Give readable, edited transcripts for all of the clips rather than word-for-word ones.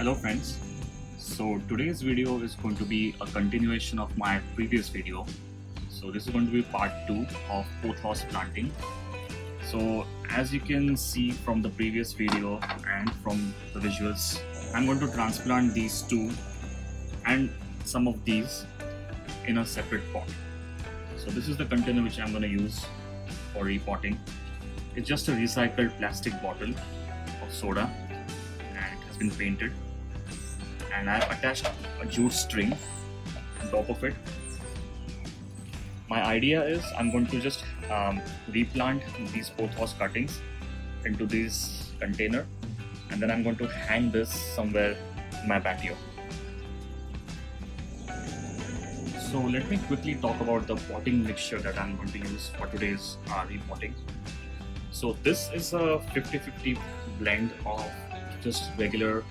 Hello friends. So today's video is going to be a continuation of my previous video. So this is going to be part 2 of pothos planting. So as you can see from the previous video and from the visuals, I'm going to transplant these two and some of these in a separate pot. So this is the container which I'm going to use for repotting. It's just a recycled plastic bottle of soda and it has been painted, and I have attached a jute string on top of it. My idea is I'm going to just replant these pothos cuttings into this container, and then I'm going to hang this somewhere in my patio. So let me quickly talk about the potting mixture that I'm going to use for today's repotting. So this is a 50-50 blend of just regular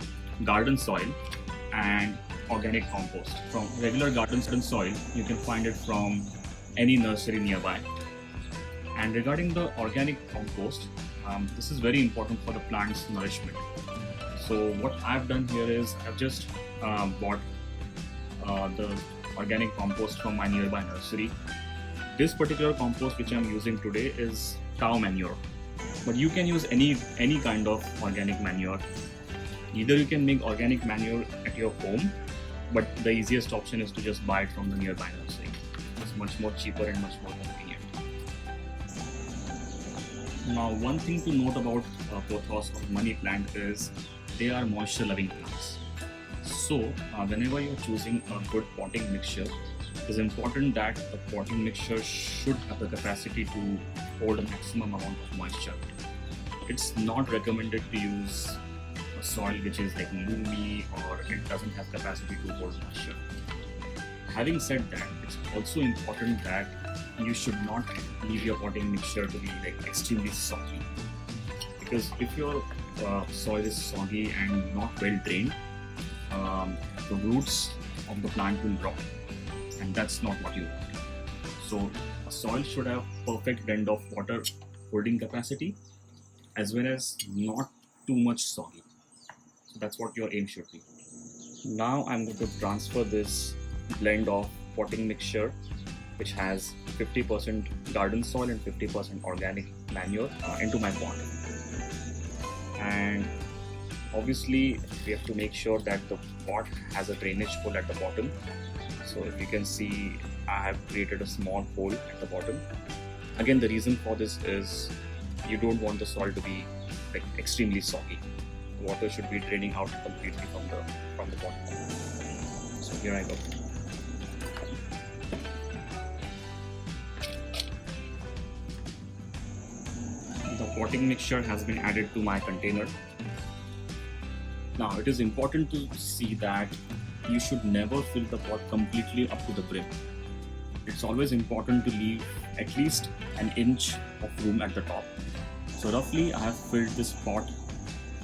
garden soil and organic compost. From regular garden soil, you can find it from any nursery nearby. And regarding the organic compost, this is very important for the plant's nourishment. So what I've done here is I've just bought the organic compost from my nearby nursery. This particular compost which I'm using today is cow manure, but you can use any kind of organic manure. Either you can make organic manure at your home, but the easiest option is to just buy it from the nearby nursery. It's much more cheaper and much more convenient. Now, one thing to note about pothos or money plant is they are moisture loving plants. So whenever you're choosing a good potting mixture, it is important that the potting mixture should have the capacity to hold a maximum amount of moisture. It's not recommended to use a soil which is like loomy or it doesn't have capacity to hold moisture. Having said that, it's also important that you should not leave your potting mixture to be like extremely soggy, because if your soil is soggy and not well drained, the roots of the plant will rot, and that's not what you want. So a soil should have perfect blend of water holding capacity as well as not too much soggy. So that's what your aim should be. Now I'm going to transfer this blend of potting mixture, which has 50% garden soil and 50% organic manure, into my pot. And obviously we have to make sure that the pot has a drainage hole at the bottom. So if you can see, I have created a small hole at the bottom. Again, the reason for this is you don't want the soil to be like extremely soggy. Water should be draining out completely from the bottom. So here I go. The potting mixture has been added to my container. Now it is important to see that you should never fill the pot completely up to the brim. It's always important to leave at least an inch of room at the top. So roughly I have filled this pot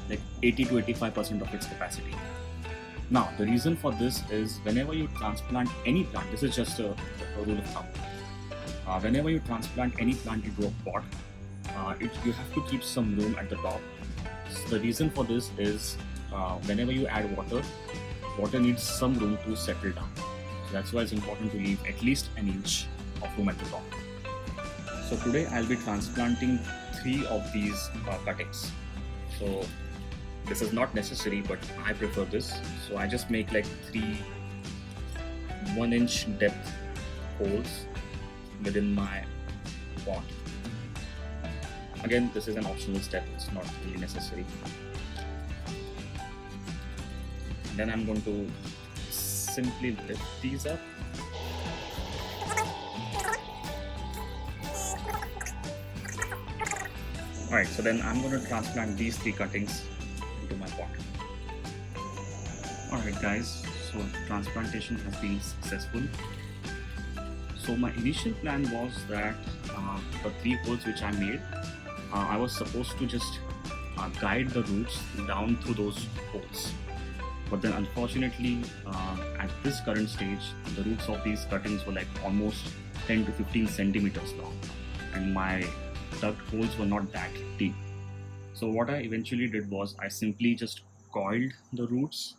like 80 to 85% of its capacity. Now the reason for this is whenever you transplant any plant, this is just a rule of thumb. Whenever you transplant any plant into a pot, you have to keep some room at the top. So the reason for this is whenever you add water needs some room to settle down. So that's why it's important to leave at least an inch of room at the top. So today I'll be transplanting 3 of these cuttings. So this is not necessary, but I prefer this. So I just make like 3 1-inch depth holes within my pot. Again, this is an optional step, it's not really necessary. Then I'm going to simply lift these up. Alright, so then I'm going to transplant these 3 cuttings into my pot. Alright guys, so transplantation has been successful. So my initial plan was that the 3 holes which I made, I was supposed to just guide the roots down through those holes. But then unfortunately, at this current stage, the roots of these cuttings were like almost 10 to 15 centimeters long, and my dug holes were not that deep. So what I eventually did was I simply just coiled the roots,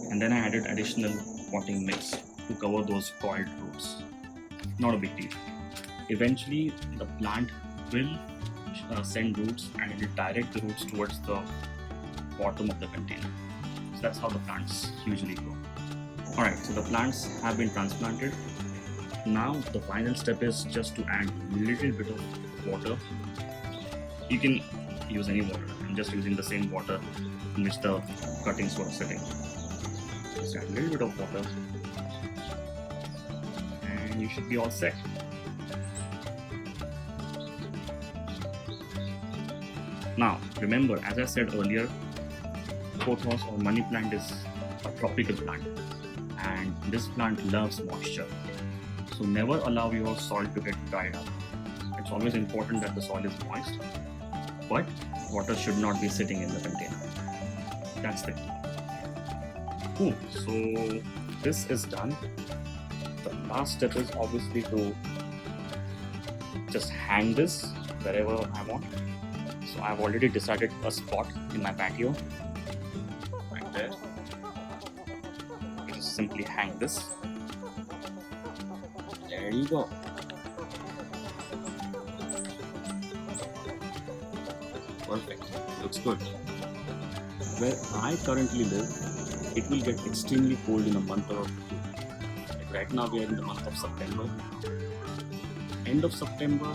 and then I added additional potting mix to cover those coiled roots. Not a big deal. Eventually, the plant will send roots and it will direct the roots towards the bottom of the container. So that's how the plants usually grow. Alright, so the plants have been transplanted. Now the final step is just to add a little bit of water. You can use any water. I'm just using the same water in which the cuttings were sitting. Just add a little bit of water and you should be all set. Now remember, as I said earlier, pothos or money plant is a tropical plant and this plant loves moisture. So never allow your soil to get dried up. It's always important that the soil is moist, but water should not be sitting in the container. That's the key. Cool. So this is done. The last step is obviously to just hang this wherever I want. So I've already decided a spot in my patio. Right there. You just simply hang this. There you go. Perfect. Looks good. Where I currently live, it will get extremely cold in a month or two. Like right now we are in the month of September. End of September,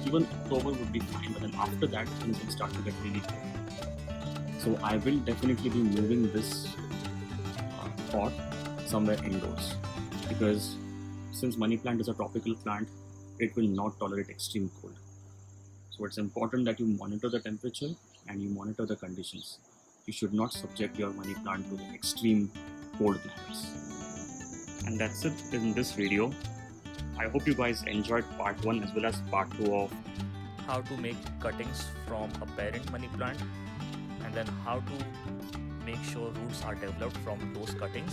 even October would be fine, but then after that things will start to get really cold. So I will definitely be moving this pot somewhere indoors, because since money plant is a tropical plant, it will not tolerate extreme cold. So it's important that you monitor the temperature and you monitor the conditions. You should not subject your money plant to the extreme cold climates. And that's it in this video. I hope you guys enjoyed part 1 as well as part 2 of how to make cuttings from a parent money plant, and then how to make sure roots are developed from those cuttings,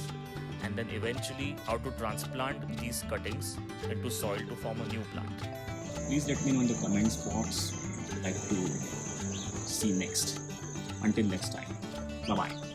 and then eventually how to transplant these cuttings into soil to form a new plant. Please let me know in the comments box what you'd like to see next. Until next time, bye bye.